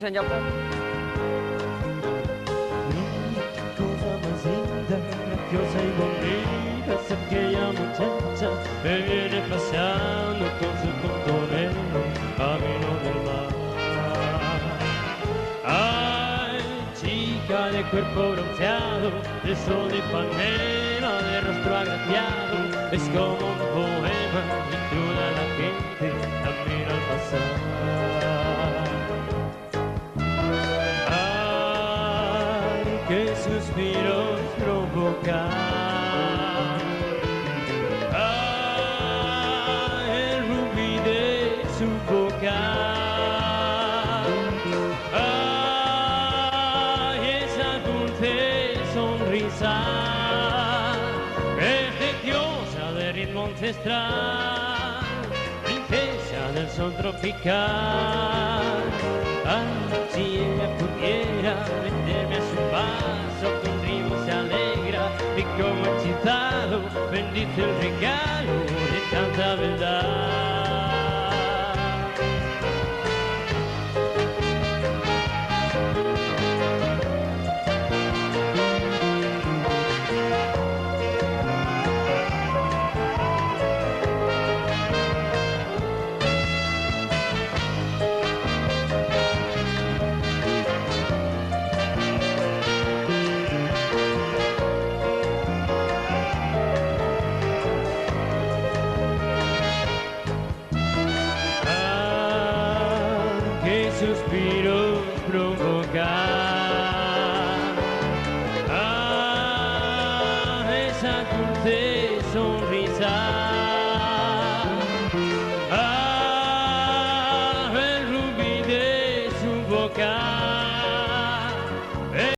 Señor. Cosa más linda, graciosa y bonita es aquella muchacha que viene paseando con su contonero camino del mar. Ay, chica de cuerpo bronceado, de sol de Ipanema, de rostro agraciado, es como un poema y toda la gente la mira al pasar. Qué suspiros provoca el rubí de su boca, esa dulce sonrisa preciosa de ritmo ancestral, princesa del sol tropical. Si ella pudiera meterme a su paso, con ritmo se alegra y como hechizado bendice el regalo de tanta verdad. Qué suspiros provoca esa dulce sonrisa, el rubí de su boca.